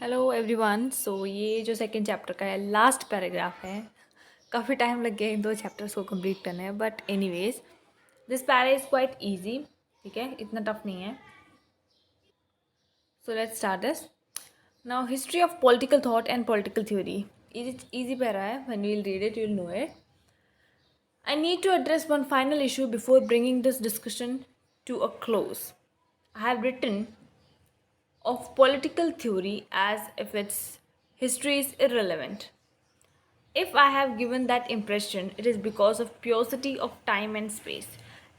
Hello everyone. सो ये जो second chapter का है लास्ट पैराग्राफ है। काफ़ी टाइम लग गया इन दो चैप्टर्स को कंप्लीट करने में, but anyways this para is quite easy. ठीक है, इतना टफ नहीं है। So let's start this now. History of political thought and political theory. Easy para है, when you will read it you will know it. I need to address one final issue before bringing this discussion to a close. I have written of political theory as if its history is irrelevant. If I have given that impression, it is because of paucity of time and space.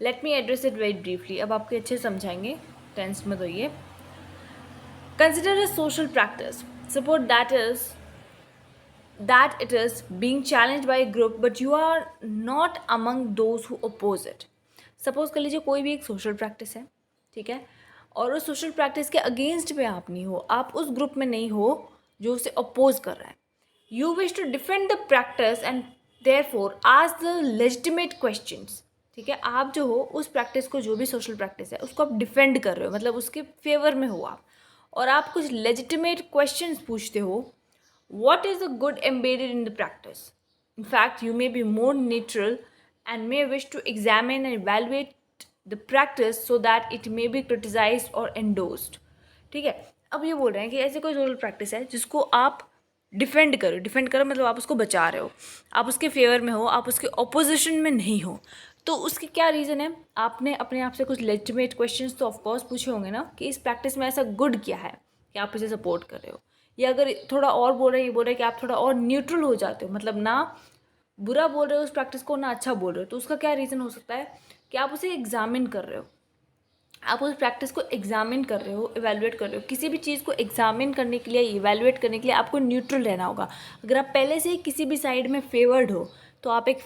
Let me address it very briefly. अब आपके अच्छे समझाएंगे, tense मत होइए. Consider a social practice. Suppose that it is being challenged by a group, but you are not among those who oppose it. Suppose कर लीजिए कोई भी एक सोशल प्रैक्टिस है, ठीक है, और उस सोशल प्रैक्टिस के अगेंस्ट में आप नहीं हो, आप उस ग्रुप में नहीं हो जो उसे अपोज कर रहा है. You wish to defend the practice and therefore ask the legitimate questions. ठीक है, आप जो हो उस प्रैक्टिस को, जो भी सोशल प्रैक्टिस है उसको आप डिफेंड कर रहे हो, मतलब उसके फेवर में हो आप, और आप कुछ लेजिटिमेट क्वेश्चंस पूछते हो. What is the good embedded in the practice? In fact, you may be more neutral and may wish to examine and evaluate the practice so that it may be criticized or endorsed. ठीक है, अब ये बोल रहे हैं कि ऐसे कोई सोशल प्रैक्टिस है जिसको आप डिफेंड करो मतलब आप उसको बचा रहे हो, आप उसके फेवर में हो, आप उसके ऑपोजिशन में नहीं हो. तो उसके क्या रीज़न है? आपने अपने आप से कुछ लेजिटिमेट क्वेश्चंस तो ऑफकोर्स पूछे होंगे ना कि इस प्रैक्टिस में ऐसा गुड क्या है कि आप इसे सपोर्ट कर रहे हो. या अगर थोड़ा और बोल रहे हैं, ये बोल रहे हैं कि आप थोड़ा और न्यूट्रल हो जाते हो, मतलब ना बुरा बोल रहे हो उस प्रैक्टिस को, ना अच्छा बोल रहे हो, तो उसका क्या रीज़न हो सकता है कि आप उसे एग्जामिन कर रहे हो, आप उस प्रैक्टिस को एग्जामिन कर रहे हो, इवैल्यूएट कर रहे हो. किसी भी चीज़ को एग्जामिन करने के लिए, इवैल्यूएट करने के लिए आपको न्यूट्रल रहना होगा. अगर आप पहले से ही किसी भी साइड में फेवर्ड हो तो आप एक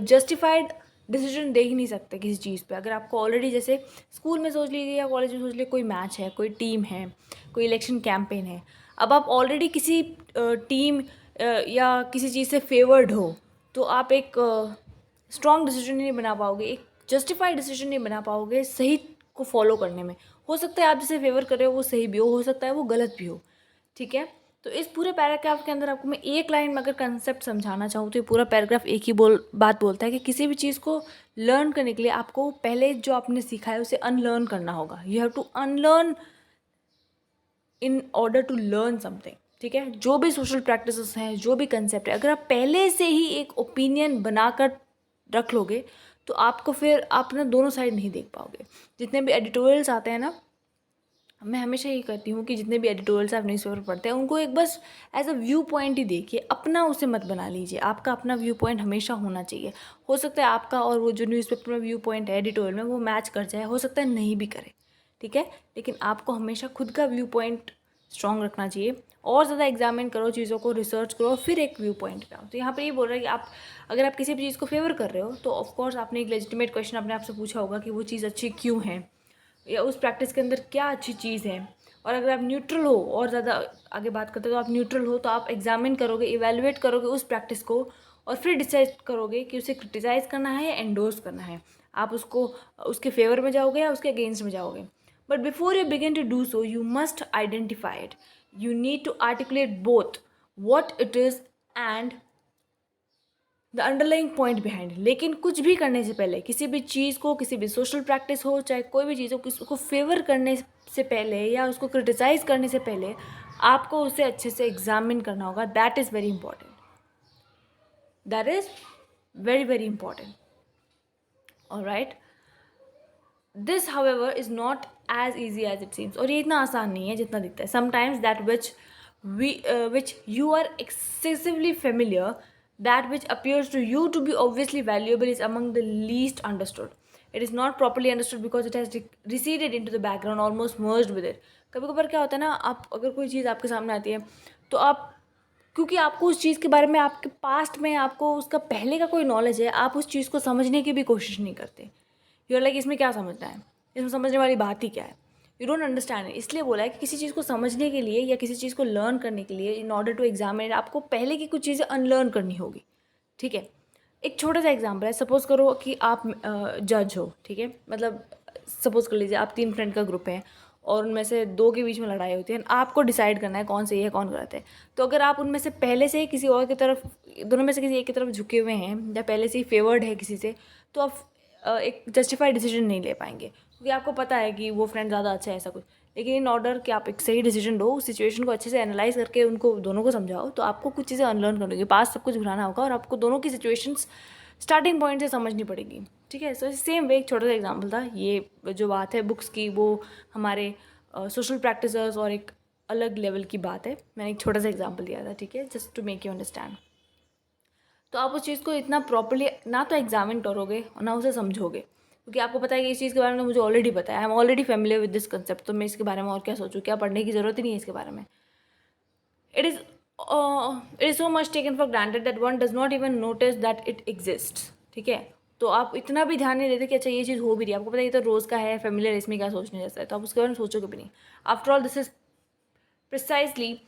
जस्टिफाइड डिसीजन दे ही नहीं सकते किसी चीज़ पे. अगर आपको ऑलरेडी, जैसे स्कूल में सोच लीजिए या कॉलेज में सोच लीजिए, कोई मैच है, कोई टीम है, कोई इलेक्शन कैंपेन है, अब आप ऑलरेडी किसी टीम या किसी चीज़ से फेवर्ड हो तो आप एक स्ट्रॉन्ग डिसीजन नहीं बना पाओगे, एक जस्टिफाइड डिसीजन नहीं बना पाओगे सही को फॉलो करने में. हो सकता है आप जिसे फेवर कर रहे हो वो सही भी हो सकता है वो गलत भी हो. ठीक है, तो इस पूरे पैराग्राफ के अंदर आपको मैं एक लाइन में अगर कंसेप्ट समझाना चाहूँ तो ये पूरा पैराग्राफ एक ही बात बोलता है कि किसी भी चीज़ को लर्न करने के लिए आपको पहले जो आपने सीखा है उसे अनलर्न करना होगा. You have to unlearn in order to learn something. ठीक है, जो भी सोशल प्रैक्टिसेस हैं, जो भी कंसेप्ट है, अगर आप पहले से ही एक ओपिनियन बनाकर रख लोगे तो आपको फिर आप ना दोनों साइड नहीं देख पाओगे. जितने भी एडिटोरियल्स आते हैं ना, मैं हमेशा ये करती हूँ कि जितने भी एडिटोरियल्स आप न्यूज़पेपर पढ़ते हैं उनको एक बस एज अ व्यू पॉइंट ही देखिए, अपना उसे मत बना लीजिए. आपका अपना व्यू पॉइंट हमेशा होना चाहिए. हो सकता है आपका और वो जो न्यूज़पेपर में व्यू पॉइंट है एडिटोरियल में वो मैच कर जाए, हो सकता है नहीं भी करे. ठीक है, लेकिन आपको हमेशा खुद का व्यू पॉइंट स्ट्रॉन्ग रखना चाहिए. और ज़्यादा एग्जामिन करो चीज़ों को, रिसर्च करो, फिर एक व्यू पॉइंट पे आओ. तो यहाँ पर ये बोल रहा है कि आप अगर आप किसी भी चीज़ को फेवर कर रहे हो तो ऑफकोर्स आपने एक लेजिटिमेट क्वेश्चन अपने आप से पूछा होगा कि वो चीज़ अच्छी क्यों है, या उस प्रैक्टिस के अंदर क्या अच्छी चीज़ है. और अगर आप न्यूट्रल हो, और ज़्यादा आगे बात करते हो तो आप न्यूट्रल हो तो आप एग्जामिन करोगे, इवैल्यूएट करोगे उस प्रैक्टिस को, और फिर डिसाइड करोगे कि उसे क्रिटिसाइज़ करना है या एंडोर्स करना है. आप उसको उसके फेवर में जाओगे या उसके अगेंस्ट में जाओगे. But before you begin to do so you must identify it. You need to articulate both what it is and the underlying point behind. लेकिन कुछ भी करने से पहले, किसी भी चीज़ को, किसी भी सोशल प्रैक्टिस हो, चाहे कोई भी चीज़ हो, उसको फेवर करने से पहले या उसको क्रिटिसाइज़ करने से पहले आपको उसे अच्छे से एग्जामिन करना होगा. That is very important. That is very very important. Alright, this however is not as easy as it seems. और ये इतना आसान नहीं है जितना दिखता है. Sometimes that which you are excessively familiar, that which appears to you to be obviously valuable, is among the least understood. It is not properly understood because it has receded into the background, almost merged with it. कभी कभार क्या होता है ना, आप अगर कोई चीज़ आपके सामने आती है तो आप, क्योंकि आपको उस चीज़ के बारे में, आपके पास्ट में आपको उसका पहले का कोई नॉलेज है, आप उस चीज़ को समझने की भी कोशिश नहीं करते. यू आर लाइक इसमें क्या समझना है, इसमें समझने वाली बात ही क्या है. You don't understand. इसलिए बोला है कि किसी चीज़ को समझने के लिए या किसी चीज़ को लर्न करने के लिए, इन ऑर्डर टू एग्जामिन, आपको पहले की कुछ चीज़ें अनलर्न करनी होगी. ठीक है, एक छोटा सा एग्जाम्पल है. सपोज़ करो कि आप जज हो. ठीक है, मतलब सपोज़ कर लीजिए आप 3 फ्रेंड का ग्रुप है और उनमें से 2 के बीच में लड़ाई होती है, आपको डिसाइड करना है कौन सही है कौन गलत है। तो अगर आप उनमें से पहले से ही किसी और की तरफ, दोनों में से किसी एक की तरफ झुके हुए हैं या पहले से ही फेवर्ड है किसी से, तो आप एक जस्टिफाइड डिसीजन नहीं ले पाएंगे, क्योंकि आपको पता है कि वो फ्रेंड ज़्यादा अच्छा है ऐसा कुछ। लेकिन इन ऑर्डर कि आप एक सही डिसीजन लो, उस सिचुएशन को अच्छे से एनालाइज करके उनको दोनों को समझाओ, तो आपको कुछ चीज़ें अनलर्न करनी होगी, पास सब कुछ भुलाना होगा और आपको दोनों की सिचुएशंस स्टार्टिंग पॉइंट से समझनी पड़ेगी। ठीक है, सो सेम वे एक छोटा सा एग्जाम्पल था, ये जो बात है बुक्स की वो हमारे सोशल प्रैक्टिसेस और एक अलग लेवल की बात है। मैंने एक छोटा सा एग्जाम्पल दिया था, ठीक है, just to make you understand. तो आप उस चीज़ को इतना प्रॉपरली ना तो एग्जामिन करोगे और ना उसे समझोगे, क्योंकि आपको पता है कि इस चीज़ के बारे में मुझे ऑलरेडी पता है, I am already familiar with this concept, तो मैं इसके बारे में और क्या सोचूँ, क्या पढ़ने की ज़रूरत ही नहीं है इसके बारे में। It is so much taken for granted that one does not even notice that it exist. ठीक है, तो आप इतना भी ध्यान नहीं देते कि अच्छा ये चीज़ हो भी रही है, आपको पता है ये तो रोज़ का है, फेमिलियर, इसमें क्या सोचने जैसा है, तो आप उसके बारे में सोचोगे भी नहीं। After all this is precisely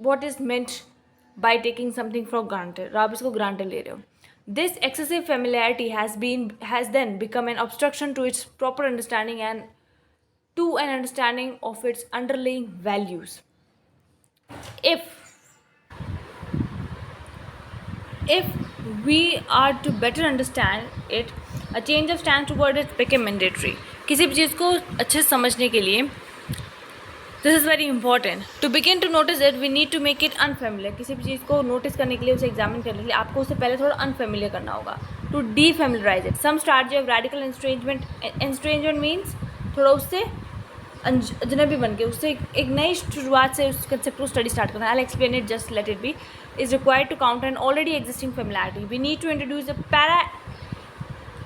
what is meant by taking something for granted, आप इसको granted ले रहे हो। This excessive familiarity has then become an obstruction to its proper understanding and to an understanding of its underlying values. If we are to better understand it, a change of stance toward it became mandatory. किसी भी चीज़ को अच्छे से समझने के लिए this is very important. To begin to notice it we need to make it unfamiliar. किसी भी चीज़ को नोटिस करने के लिए, उसे एग्जामिन करने के लिए आपको उससे पहले थोड़ा अनफेमिलियर करना होगा। To defamiliarize it, some strategy of radical estrangement means थोड़ा उससे अजनबी बन के उससे एक नई शुरुआत से उस कंसेप्ट को स्टडी स्टार्ट करना। I explain it, just let it be. Is required to counter an already existing familiarity. We need to introduce a para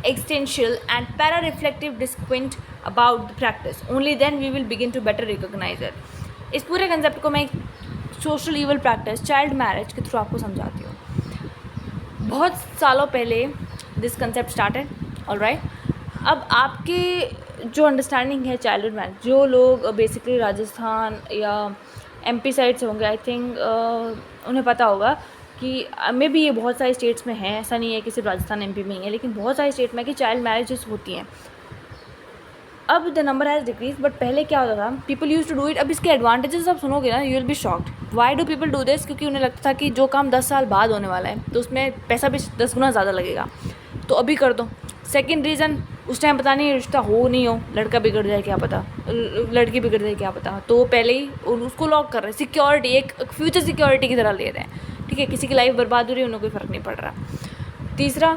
existential and para-reflective disquint about the practice. Only then we will begin to better recognize it. इस पूरे concept को मैं social evil practice, child marriage के through आपको समझाती हूँ। बहुत सालों पहले दिस कंसेप्ट स्टार्टेड, ऑलराइट। अब आपके जो अंडरस्टैंडिंग है चाइल्डहुड मैरिज, जो लोग बेसिकली राजस्थान या एमपी साइड से होंगे, आई थिंक उन्हें पता होगा कि मे बी ये बहुत सारे स्टेट्स में है, ऐसा नहीं है कि सिर्फ राजस्थान एमपी में ही है, लेकिन बहुत सारे स्टेट में कि चाइल्ड मैरिजेस होती हैं। अब the number has decrease, but पहले क्या होता था, people use to do it. अब इसके एडवांटेजेस आप सुनोगे ना, you will be shocked. Why do people do this? क्योंकि उन्हें लगता था कि जो काम 10 साल बाद होने वाला है तो उसमें पैसा भी 10 गुना ज़्यादा लगेगा, तो अभी कर दो। सेकेंड रीज़न, उस टाइम पता नहीं रिश्ता हो नहीं हो, लड़का बिगड़ जाए क्या पता, लड़की बिगड़ जाए क्या पता, तो वो पहले ही उसको लॉक कर रहे हैं, सिक्योरिटी, एक फ्यूचर सिक्योरिटी की तरह ले रहे हैं। ठीक है, किसी की लाइफ बर्बाद हो रही है, उन्हें कोई फ़र्क नहीं पड़ रहा। तीसरा,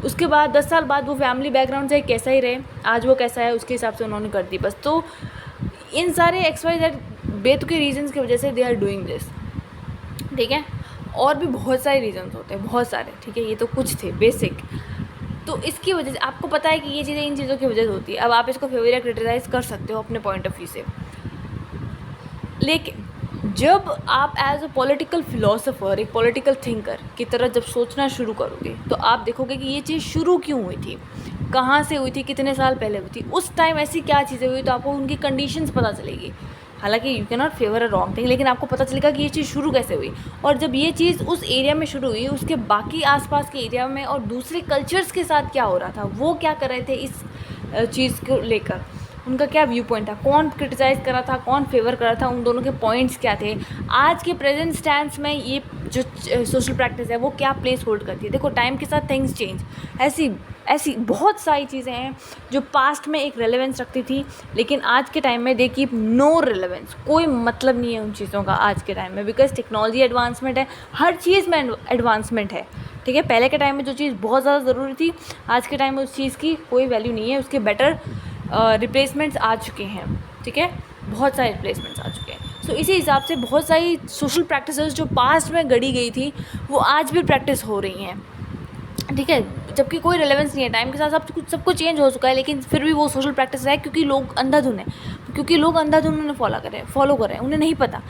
उसके बाद 10 साल बाद वो फैमिली बैकग्राउंड से कैसा ही रहे, आज वो कैसा है उसके हिसाब से उन्होंने कर दी बस। तो इन सारे XYZ बेतुके रीजंस की वजह से दे आर डूइंग दिस। ठीक है, और भी बहुत सारे रीजंस होते हैं, बहुत सारे। ठीक है, ये तो कुछ थे बेसिक। तो इसकी वजह से आपको पता है कि ये चीज़ें इन चीज़ों की वजह से होती है। अब आप इसको फेवर या क्रिटिसाइज़ कर सकते हो अपने पॉइंट ऑफ व्यू से, लेकिन जब आप एज अ पॉलिटिकल फिलोसोफर, एक पॉलिटिकल थिंकर की तरह जब सोचना शुरू करोगे, तो आप देखोगे कि ये चीज़ शुरू क्यों हुई थी, कहाँ से हुई थी, कितने साल पहले हुई थी, उस टाइम ऐसी क्या चीज़ें हुई, तो आपको उनकी कंडीशंस पता चलेगी। हालांकि you can not favour a wrong thing, लेकिन आपको पता चलेगा कि ये चीज़ शुरू कैसे हुई, और जब ये चीज़ उस एरिया में शुरू हुई, उसके बाकी आसपास के एरिया में और दूसरे कल्चर्स के साथ क्या हो रहा था, वो क्या कर रहे थे इस चीज़ को लेकर, उनका क्या व्यू पॉइंट था, कौन क्रिटिसाइज़ कर रहा था, कौन फेवर कर रहा था, उन दोनों के पॉइंट्स क्या थे, आज के प्रेजेंट स्टैंड्स में ये जो सोशल प्रैक्टिस है वो क्या प्लेस होल्ड करती है। देखो, टाइम के साथ थिंग्स चेंज, ऐसी बहुत सारी चीज़ें हैं जो पास्ट में एक रेलेवेंस रखती थी, लेकिन आज के टाइम में दे कीप नो रेलेवेंस। कोई मतलब नहीं है उन चीज़ों का आज के टाइम में, बिकॉज टेक्नोलॉजी एडवांसमेंट है, हर चीज़ में एडवांसमेंट है। ठीक है, पहले के टाइम में जो चीज़ बहुत ज़्यादा ज़रूरी थी, आज के टाइम में उस चीज़ की कोई वैल्यू नहीं है, उसके बेटर रिप्लेसमेंट्स आ चुके हैं। ठीक है, बहुत सारे रिप्लेसमेंट्स आ चुके हैं। सो इसी हिसाब से बहुत सारी सोशल प्रैक्टिसेस जो पास्ट में गढ़ी गई थी वो आज भी प्रैक्टिस हो रही हैं। ठीक है, जबकि कोई रेलेवेंस नहीं है, टाइम के साथ सब कुछ चेंज हो चुका है, लेकिन फिर भी वो सोशल प्रैक्टिस है, क्योंकि लोग अंधाधुन है, क्योंकि लोग अंधाधुन उन्हें फॉलो कर रहे हैं, उन्हें नहीं पता।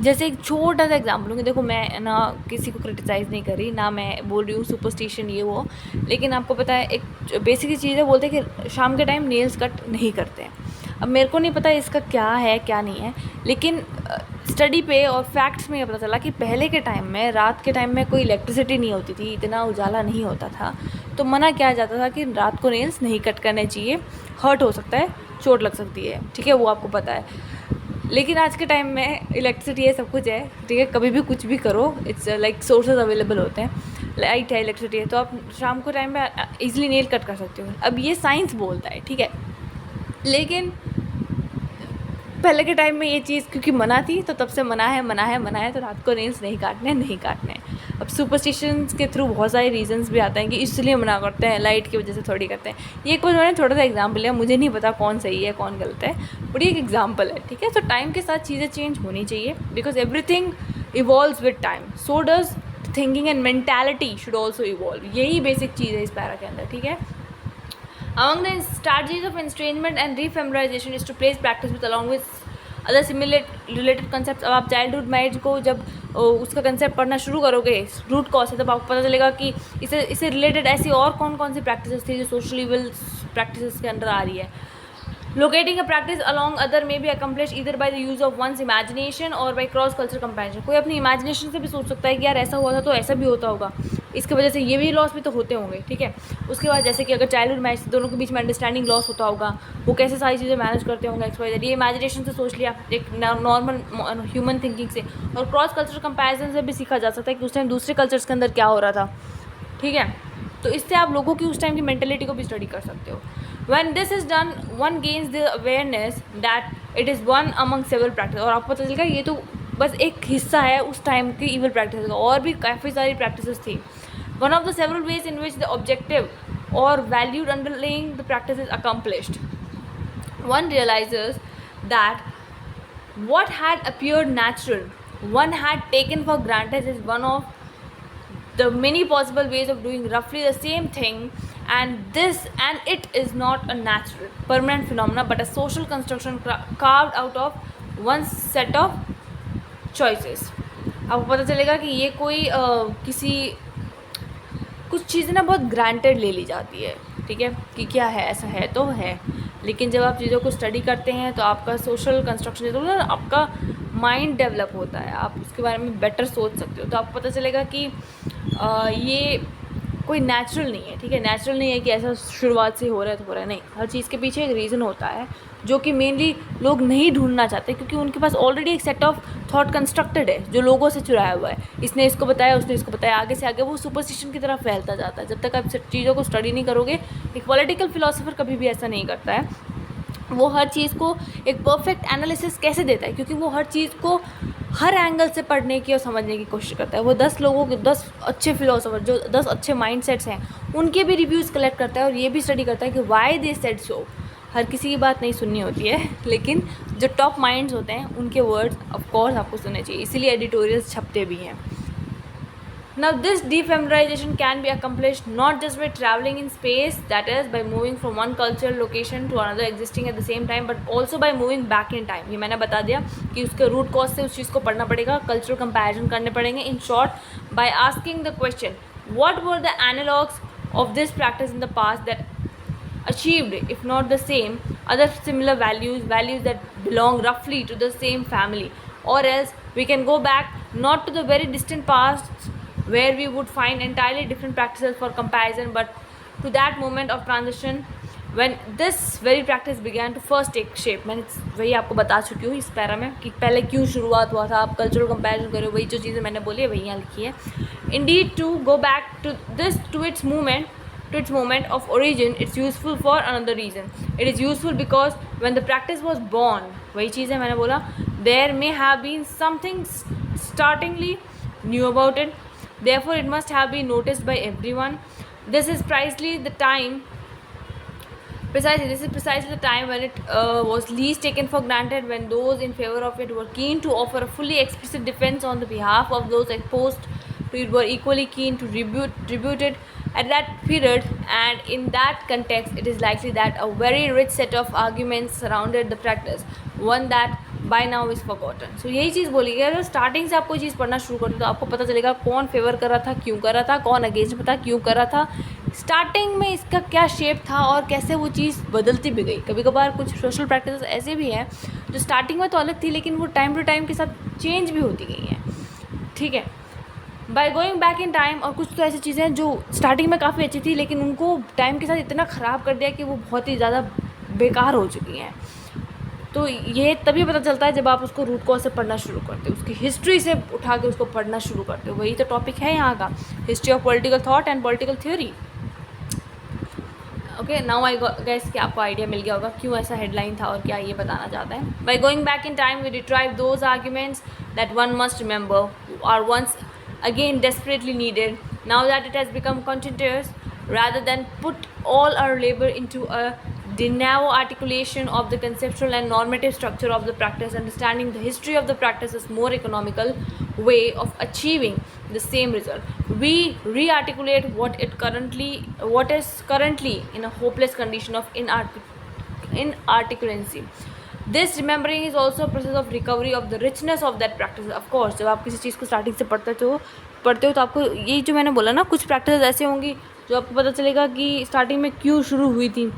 जैसे एक छोटा सा एग्जाम्पल लूँगी, देखो मैं ना किसी को क्रिटिसाइज़ नहीं कर रही, ना मैं बोल रही हूँ सुपरस्टिशन ये वो, लेकिन आपको पता है एक बेसिक चीज़ है, बोलते हैं कि शाम के टाइम नेल्स कट नहीं करते हैं। अब मेरे को नहीं पता इसका क्या है क्या नहीं है, लेकिन स्टडी पे और फैक्ट्स में ये पता चला कि पहले के टाइम में, रात के टाइम में कोई इलेक्ट्रिसिटी नहीं होती थी, इतना उजाला नहीं होता था, तो मना किया जाता था कि रात को नेल्स नहीं कट करने चाहिए, हर्ट हो सकता है, चोट लग सकती है, ठीक है, वो आपको पता है। लेकिन आज के टाइम में इलेक्ट्रिसिटी है, सब कुछ है, ठीक है, कभी भी कुछ भी करो, इट्स लाइक सोर्सेज अवेलेबल होते हैं, लाइट है, इलेक्ट्रिसिटी है, तो आप शाम को टाइम में ईजिली नेल कट कर सकते हो। अब ये साइंस बोलता है, ठीक है, लेकिन पहले के टाइम में ये चीज़ क्योंकि मना थी तो तब से मना है, तो रात को नेल्स नहीं काटने। अब सुपरस्टिशंस के थ्रू बहुत सारे रीजंस भी आते हैं कि इसलिए मना करते हैं, लाइट की वजह से थोड़ी करते हैं। ये कुछ मैंने थोड़ा सा एग्जाम्पल लिया, मुझे नहीं पता कौन सही है कौन गलत है, बट ये एक एग्जाम्पल है, ठीक है। तो टाइम के साथ चीज़ें चेंज होनी चाहिए, because everything evolves with time, so does thinking and mentality should also evolve. यही बेसिक चीज़ है इस पैरा के अंदर, ठीक है। Among the strategies of estrangement and refamiliarization is to place practice with along with other similar related concepts। अब आप childhood marriage को जब उसका कंसेप्ट पढ़ना शुरू करोगे, रूट कॉज है, तब आपको पता चलेगा कि इससे रिलेटेड ऐसी और कौन कौन सी प्रैक्टिसेस थी जो सोशल इवल प्रैक्टिसेस के अंदर आ रही है। Locating a practice along other may be accomplished either by the use of one's imagination or by cross cultural comparison। कोई अपनी इमेजिनेशन से भी सोच सकता है कि यार ऐसा हुआ था तो ऐसा भी होता होगा, इसकी वजह से ये भी लॉस भी तो होते होंगे, ठीक है। उसके बाद जैसे कि अगर चाइल्डहुड मैरिज दोनों के बीच में अंडरस्टैंडिंग लॉस होता होगा, वो कैसे सारी चीज़ें मैनेज करते होंगे, XYZ, ये इमेजिनेशन से सोच लिया, एक नॉर्मल ह्यूमन थिंकिंग से। और क्रॉस कल्चरल कंपैरिजन से भी सीखा जा सकता है कि उस टाइम दूसरे कल्चर्स के अंदर क्या हो रहा था, ठीक है। तो इससे आप लोगों की उस टाइम की मेंटेलिटी को भी स्टडी कर सकते हो। When this is done, one gains the awareness that it is one among several practices। और आपको पता चलेगा ये तो बस एक हिस्सा है उस टाइम की evil practices का, और भी काफ़ी सारी practices थी। One of the several ways in which the objective or valued underlying the practice is accomplished, one realizes that what had appeared natural, one had taken for granted, is one of the many possible ways of doing roughly the same thing, and it is not a natural permanent phenomena but a social construction carved out of one set of choices। आपको पता चलेगा कि ये कोई किसी कुछ चीज़ें ना बहुत ग्रांटेड ले ली जाती है, ठीक है, कि क्या है, ऐसा है तो है, लेकिन जब आप चीज़ों को स्टडी करते हैं तो आपका सोशल कंस्ट्रक्शन जो है ना, आपका माइंड डेवलप होता है, आप उसके बारे में बेटर सोच सकते हो। तो आपको पता चलेगा कि ये कोई नेचुरल नहीं है, ठीक है, नेचुरल नहीं है कि ऐसा शुरुआत से हो रहा है तो हो रहा है, नहीं, हर चीज़ के पीछे एक रीज़न होता है जो कि मेनली लोग नहीं ढूंढना चाहते, क्योंकि उनके पास ऑलरेडी एक सेट ऑफ थॉट कंस्ट्रक्टेड है जो लोगों से चुराया हुआ है, इसने इसको बताया, उसने इसको बताया, आगे से आगे वो सुपरस्टिशन की तरफ फैलता जाता है। जब तक आप चीज़ों को स्टडी नहीं करोगे, एक पॉलिटिकल फिलोसोफर कभी भी ऐसा नहीं करता है, वो हर चीज़ को एक परफेक्ट एनालिसिस कैसे देता है, क्योंकि वो हर चीज़ को हर एंगल से पढ़ने की और समझने की कोशिश करता है। वो 10 लोगों के 10 अच्छे फिलोसोफर जो 10 अच्छे माइंडसेट्स हैं उनके भी रिव्यूज़ कलेक्ट करता है, और ये भी स्टडी करता है कि वाई दे सेड सो। हर किसी की बात नहीं सुननी होती है, लेकिन जो टॉप माइंड्स होते हैं उनके वर्ड्स ऑफ कोर्स आपको सुनने चाहिए, इसीलिए एडिटोरियल्स छपते भी हैं। Now this defamiliarization can be accomplished not just by traveling in space, that is by moving from one cultural location to another existing at the same time, but also by moving back in time। ये मैंने बता दिया कि उसके root cause से उस चीज़ को पढ़ना पड़ेगा, कल्चरल कंपैरिजन करने पड़ेंगे। In short, by asking the question what were the analogues of this practice in the past that achieved, if not the same, other similar values that belong roughly to the same family, or else we can go back not to the very distant past where we would find entirely different practices for comparison, but to that moment of transition when this very practice began to first take shape। मैंने वही आपको बता चुकी हूँ इस para में कि पहले क्यों शुरुआत हुआ था। आप कल्चरल कंपैरिजन करो, वही जो चीज़ें मैंने बोली है वही यहाँ लिखी है। Indeed, to go back to its moment of origin, it's useful for another reason। It is useful because when the practice was born, वही चीज़ है मैंने बोला, there may have been something startlingly new about it, therefore it must have been noticed by everyone। This is precisely the time when it was least taken for granted, when those in favor of it were keen to offer a fully explicit defense on the behalf of those opposed to it were equally keen to rebut it at that period, and in that context it is likely that a very rich set of arguments surrounded the practice, one that by now is forgotten। So यही चीज़ बोली गई, अगर starting से आप कोई चीज़ पढ़ना शुरू करते हो तो आपको पता चलेगा कौन फेवर कर रहा था, क्यों कर रहा था, कौन अगेंस्ट था, क्यों कर रहा था, स्टार्टिंग में इसका क्या शेप था और कैसे वो चीज़ बदलती भी गई। कभी कभार कुछ सोशल प्रैक्टिस ऐसे भी हैं जो स्टार्टिंग में तो अलग थी, लेकिन वो टाइम टू टाइम के साथ चेंज भी होती गई हैं, ठीक है। By going back in time, और कुछ तो ऐसी चीज़ें हैं जो स्टार्टिंग में काफ़ी अच्छी थी लेकिन उनको टाइम के साथ इतना ख़राब कर दिया कि वो बहुत ही ज़्यादा बेकार हो चुकी हैं। तो ये तभी पता चलता है जब आप उसको रूट कॉज से पढ़ना शुरू करते हो, उसकी हिस्ट्री से उठा के उसको पढ़ना शुरू करते हो। वही तो टॉपिक है यहाँ का, history of political thought and political theory. Okay, now I guess कि आपको आइडिया मिल गया होगा क्यों ऐसा हेडलाइन था और क्या ये बताना चाहता है। By going back in time we retrieve those arguments that one must remember are once again desperately needed now that it has become continuous, rather than put all our labor into a de novo articulation of the conceptual and normative structure of the practice. Understanding the history of the practice is more economical way of achieving the same result. We re-articulate what is currently in a hopeless condition of inarticulancy. This remembering is also process of recovery of the richness of that practice. Of course जब आप किसी चीज़ को starting से पढ़ते हो तो आपको यही जो मैंने बोला ना, कुछ प्रैक्टिस ऐसे होंगी जो आपको पता चलेगा कि स्टार्टिंग में क्यों शुरू हुई थी,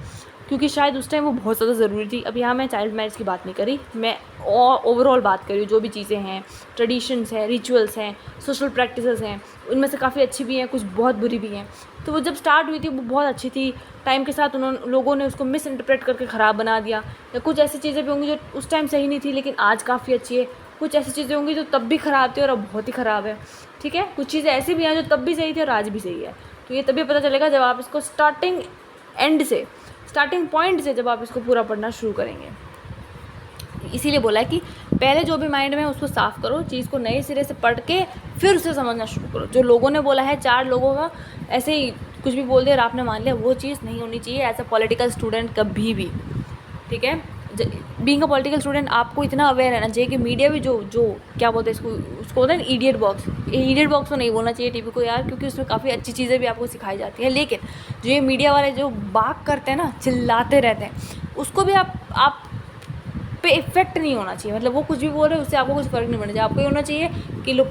क्योंकि शायद उस टाइम वो बहुत ज़्यादा ज़रूरी थी। अब यहाँ मैं चाइल्ड मैरिज की बात नहीं करी, मैं ओवरऑल बात करी, जो भी चीज़ें हैं, ट्रेडिशंस हैं, रिचुअल्स हैं, सोशल प्रैक्टिसेस हैं, उनमें से काफ़ी अच्छी भी हैं, कुछ बहुत बुरी भी हैं। तो वो जब स्टार्ट हुई थी वो बहुत अच्छी थी, टाइम के साथ लोगों ने उसको मिस इंटरप्रेट करके ख़राब बना दिया। या कुछ ऐसी चीज़ें भी होंगी जो उस टाइम सही नहीं थी लेकिन आज काफ़ी अच्छी है। कुछ ऐसी चीज़ें होंगी जो तब भी ख़राब थी और अब बहुत ही ख़राब है। ठीक है, कुछ चीज़ें ऐसी भी हैं जो तब भी सही थी और आज भी सही है। तो ये तभी पता चलेगा जब आप इसको स्टार्टिंग पॉइंट से जब आप इसको पूरा पढ़ना शुरू करेंगे। इसीलिए बोला है कि पहले जो भी माइंड में उसको साफ़ करो, चीज़ को नए सिरे से पढ़ के फिर उसे समझना शुरू करो। जो लोगों ने बोला है, 4 लोगों का ऐसे ही कुछ भी बोल दिया और आपने मान लिया, वो चीज़ नहीं होनी चाहिए एज अ पॉलिटिकल स्टूडेंट कभी भी। ठीक है, बीइंग अ पॉलिटिकल स्टूडेंट आपको इतना अवेयर रहना चाहिए कि मीडिया भी जो क्या बोलते हैं उसको होता है ना, इडियट बॉक्स तो नहीं बोलना चाहिए टीवी को यार, क्योंकि उसमें काफ़ी अच्छी चीज़ें भी आपको सिखाई जाती हैं। लेकिन जो ये मीडिया वाले जो बात करते हैं ना, चिल्लाते रहते हैं, उसको भी आप पे इफेक्ट नहीं होना चाहिए। मतलब वो कुछ भी बोल रहे हैं उससे आपको कुछ फ़र्क नहीं पड़ना चाहिए। आपको ये होना चाहिए कि look,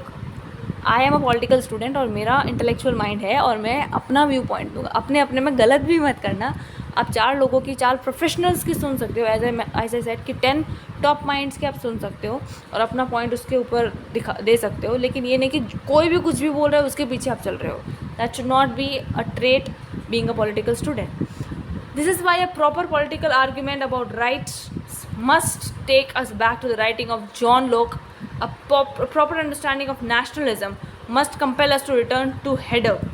I am a political student और मेरा इंटेलेक्चुअल माइंड है और मैं अपना व्यू पॉइंट दूँगा। अपने में गलत भी मत करना। आप 4 लोगों की, 4 प्रोफेशनल्स की सुन सकते हो, एज आई सेड कि 10 टॉप माइंड्स के आप सुन सकते हो और अपना पॉइंट उसके ऊपर दे सकते हो। लेकिन ये नहीं कि कोई भी कुछ भी बोल रहा है उसके पीछे आप चल रहे हो। That should not be a trait being a political student. This is why a proper political argument about rights must take us back to the writing of John Locke. A proper understanding of nationalism must compel us to return to Heidegger.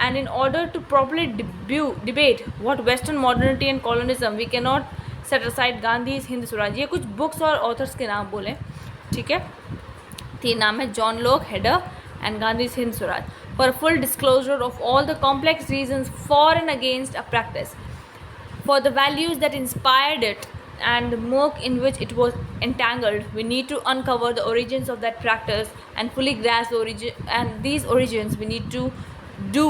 And in order to properly debate what Western modernity and colonialism, we cannot set aside Gandhi's Hind Swaraj. ये कुछ books और authors के नाम बोले, ठीक है। 3 नाम है, John Locke, header and Gandhi's Hind Swaraj. For a full disclosure of all the complex reasons for and against a practice, for the values that inspired it and the murk in which it was entangled, we need to uncover the origins of that practice and fully grasp the origin. And these origins we need to do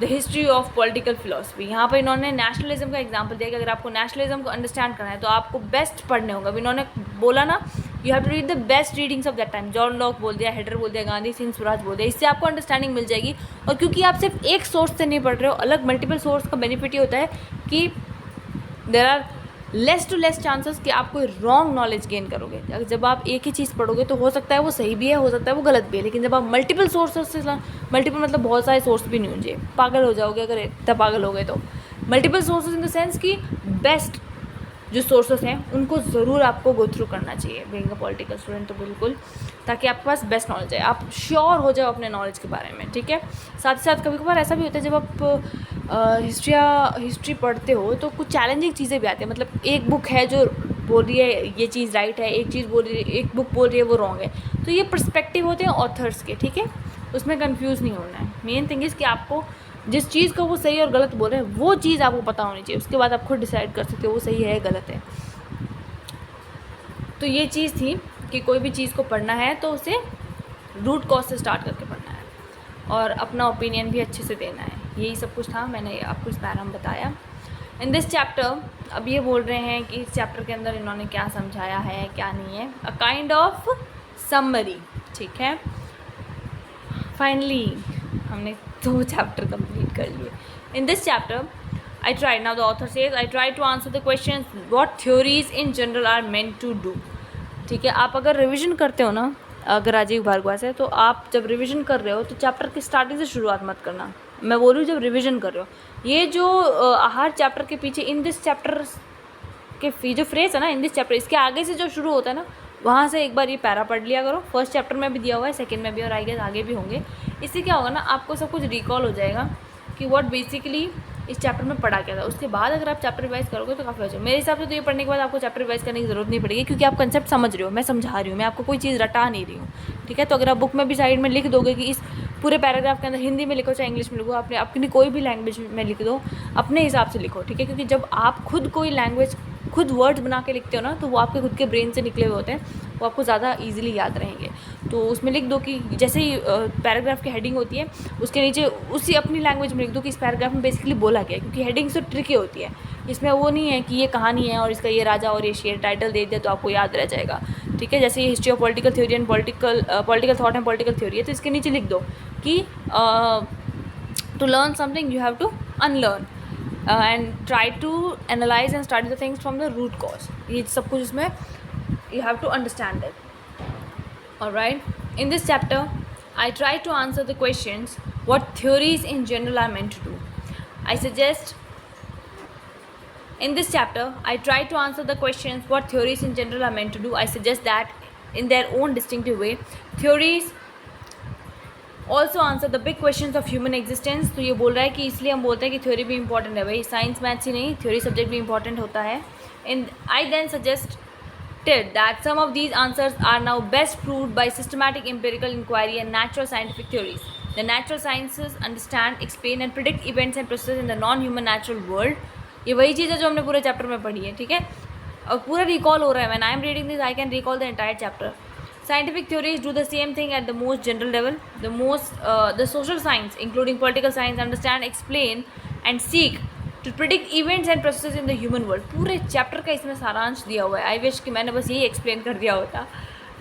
the history of political philosophy. यहाँ पर इन्होंने nationalism का example दिया कि अगर आपको nationalism को understand करना है तो आपको बेस्ट पढ़ने होगा। इन्होंने बोला ना, you have to read the best readings of that time. John Locke बोल दिया, हेडर बोल दिया, गांधी, हिंद स्वराज बोल दिया। इससे आपको अंडरस्टैंडिंग मिल जाएगी। और क्योंकि आप सिर्फ एक सोर्स से नहीं पढ़ रहे हो, अलग मल्टीपल सोर्स का बेनिफिट ये होता है कि there are less to less chances कि आप कोई रॉन्ग नॉलेज गेन करोगे। जब आप एक ही चीज़ पढ़ोगे तो हो सकता है वो सही भी है, हो सकता है वो गलत भी है। लेकिन जब आप मल्टीपल सोर्सेस से, मल्टीपल मतलब बहुत सारे सोर्स भी नहीं होंगे, पागल हो जाओगे अगर इतना पागल हो गए तो। Multiple sources in the sense कि बेस्ट जो सोर्सेस हैं उनको ज़रूर आपको गो थ्रू करना चाहिए बीइंग अ पॉलिटिकल स्टूडेंट, तो बिल्कुल, ताकि आपके पास बेस्ट नॉलेज है, आप श्योर हो जाओ अपने नॉलेज के बारे में। ठीक है, साथ ही साथ कभी कभार ऐसा भी होता है जब आप हिस्ट्री पढ़ते हो तो कुछ चैलेंजिंग चीज़ें भी आती हैं। मतलब एक बुक है जो बोल रही है ये चीज़ राइट है, एक बुक बोल रही है वो रॉन्ग है। तो ये पर्सपेक्टिव होते हैं ऑथर्स के, ठीक है, उसमें कंफ्यूज नहीं होना है। मेन थिंग इज़ कि आपको जिस चीज़ को वो सही और गलत बोल रहे हैं वो चीज़ आपको पता होनी चाहिए। उसके बाद आप खुद डिसाइड कर सकते हो वो सही है गलत है। तो ये चीज़ थी कि कोई भी चीज़ को पढ़ना है तो उसे रूट कॉज से स्टार्ट करके पढ़ना है और अपना ओपिनियन भी अच्छे से देना है। यही सब कुछ था, मैंने आपको इस बारे में बताया। इन दिस चैप्टर, अब ये बोल रहे हैं कि इस चैप्टर के अंदर इन्होंने क्या समझाया है क्या नहीं है, अ काइंड ऑफ समरी। ठीक है, फाइनली हमने 2 चैप्टर कंप्लीट कर लिए। In this chapter I tried, now the author says, I tried to answer the questions what theories in general are meant to do. ठीक है, आप अगर रिविजन करते हो ना अगर राजीव भारद्वाज है, तो आप जब रिवीजन कर रहे हो तो चैप्टर की स्टार्टिंग से शुरुआत मत करना। मैं बोल रही हूँ जब रिवीजन कर रहे हो, ये जो हर चैप्टर के पीछे इन दिस चैप्टर के जो फ्रेज है ना, इन दिस चैप्टर, इसके आगे से जो शुरू होता है ना, वहाँ से एक बार ये पैरा पढ़ लिया करो। फर्स्ट चैप्टर में भी दिया हुआ है, सेकंड में भी, और आई गेस आगे भी होंगे। इससे क्या होगा ना, आपको सब कुछ रिकॉल हो जाएगा कि व्हाट बेसिकली इस चैप्टर में पढ़ा क्या था। उसके बाद अगर आप चैप्टर रिवाइज करोगे तो काफ़ी अच्छा। मेरे हिसाब से तो ये पढ़ने के बाद आपको चैप्टर रिवाइज करने की ज़रूरत नहीं पड़ेगी, क्योंकि आप कंसेप्ट समझ रहे हो, मैं समझा रही हूँ, मैं आपको कोई चीज़ रटा नहीं रही हूँ, ठीक है। तो अगर आप बुक में भी साइड में लिख दोगे कि इस पूरे पैराग्राफ के अंदर हिंदी में लिखो चाहे इंग्लिश में लिखो, आपने अपनी कोई भी लैंग्वेज में लिख दो, अपने हिसाब से लिखो, ठीक है। क्योंकि जब आप खुद कोई लैंग्वेज खुद वर्ड्स बना के लिखते हो ना, तो वो आपके खुद के ब्रेन से निकले हुए होते हैं, वो आपको ज़्यादा ईजिली याद रहेंगे। तो उसमें लिख दो कि जैसे ही पैराग्राफ की हेडिंग होती है, उसके नीचे उसी अपनी लैंग्वेज में लिख दो कि इस पैराग्राफ में बेसिकली बोला गया है, क्योंकि हेडिंग्स तो ट्रिकी होती है। इसमें वो नहीं है कि ये कहानी है और इसका ये राजा और ये शेर, टाइटल दे दिया तो आपको याद रह जाएगा, ठीक है। जैसे ये history of political theory and political thought and political theory है, तो इसके नीचे लिख दो कि to learn something you have to unlearn and try to analyze and study the things from the root cause. ये सब कुछ इसमें you have to understand it. Alright, in this chapter I try to answer the questions what theories in general are meant to do. I suggest in this chapter I try to answer the questions what theories in general are meant to do. I suggest that in their own distinctive way, theories also answer the big question of human existence. तो ये बोल रहा है कि इसलिए हम बोलते हैं कि थ्योरी भी इंपॉर्टेंट है। भाई साइंस मैथ्स ही नहीं, थ्योरी सब्जेक्ट भी इंपॉर्टेंट होता है। इन आई then suggested that some of these answers are now best proved by systematic empirical inquiry and natural scientific theories. The natural sciences understand, explain and predict events and processes in the non-human natural world. ये वही चीज़ है जो हमने पूरे chapter में पढ़ी है, ठीक है, और पूरा रिकॉल हो रहा है। When I am reading this, I can recall the entire chapter. Scientific theories do the same thing at the most general level. The social science, including political science, understand, explain, and seek to predict events and processes in the human world. पूरे chapter का इसमें सारांश दिया हुआ है। I wish कि मैंने बस यही एक्सप्लेन कर दिया होता।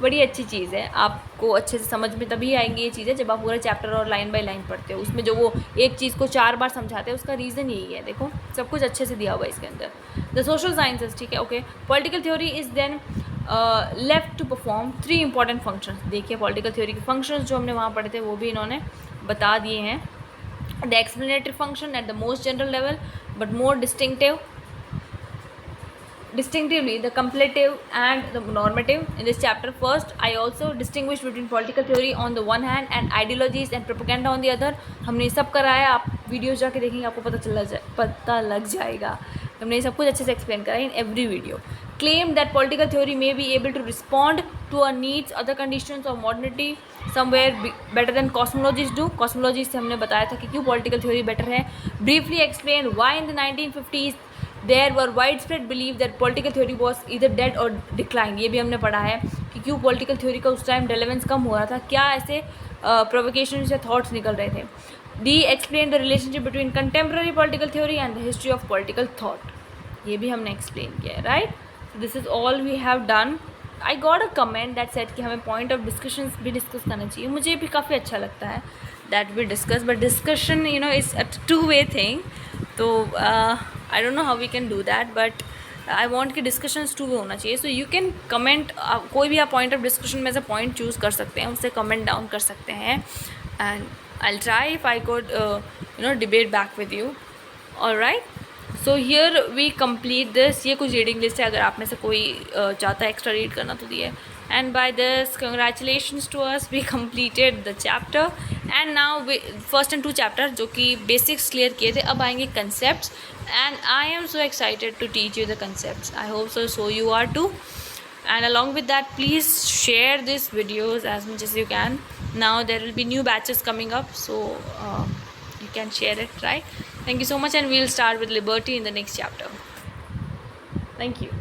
बड़ी अच्छी चीज़ है, आपको अच्छे से समझ में तभी आएंगी ये चीज़ें जब आप पूरा चैप्टर और लाइन बाय लाइन पढ़ते हो। उसमें जो वो एक चीज़ को 4 बार समझाते हैं, उसका रीज़न यही है। देखो सब कुछ अच्छे से दिया हुआ है इसके अंदर। द सोशल साइंसेज, ठीक है, okay. Political theory is then left to perform 3 important functions. देखिए पॉलिटिकल थ्योरी के फंक्शंस जो हमने वहाँ पढ़े थे वो भी इन्होंने बता दिए हैं। The explanatory function at the most general level but more distinctively the completive and the normative in this chapter. First, I also distinguish between political theory on the one hand and ideologies and propaganda on the other. हमने सब कराया, आप videos जाके देखेंगे आपको पता लग जाएगा। हमने ये सब कुछ अच्छे से एक्सप्लेन करा in every video. Claim that political theory may be able to respond to our needs, other conditions of modernity somewhere better than cosmologies do. Cosmology से हमने बताया था कि क्यों political theory better है। Briefly explain why in the 1950s there were widespread belief that political theory was either dead or declined. ये भी हमने पढ़ा है कि क्यों political theory का उस टाइम relevance कम हो रहा था, क्या ऐसे provocations या thoughts निकल रहे थे। D explain the relationship between contemporary political theory and the history of political thought. ये भी हमने explain किया है, right? So this is all we have done. I got a comment that said कि हमें point of discussions भी discuss करना चाहिए। मुझे भी काफ़ी अच्छा लगता है that we discuss, but discussion you know is a two-way thing. तो I don't know how we can do that, but I want कि discussions two-way होना चाहिए. So you can comment, कोई भी आप point of discussion में से point choose कर सकते हैं, उससे comment down कर सकते हैं, and I'll try if I could debate back with you. All right. So here we complete this. ये कुछ reading list है, अगर आप में से कोई चाहता है extra read करना तो दिए। And by this, congratulations to us, we completed the chapter. And now first and 2 chapter जो कि basics clear किए थे, अब आएंगे concepts. And I am so excited to teach you the concepts. I hope so you are too. And along with that, please share these videos as much as you can. Now there will be new batches coming up, so you can share it, right? Thank you so much, and we'll start with liberty in the next chapter. Thank you.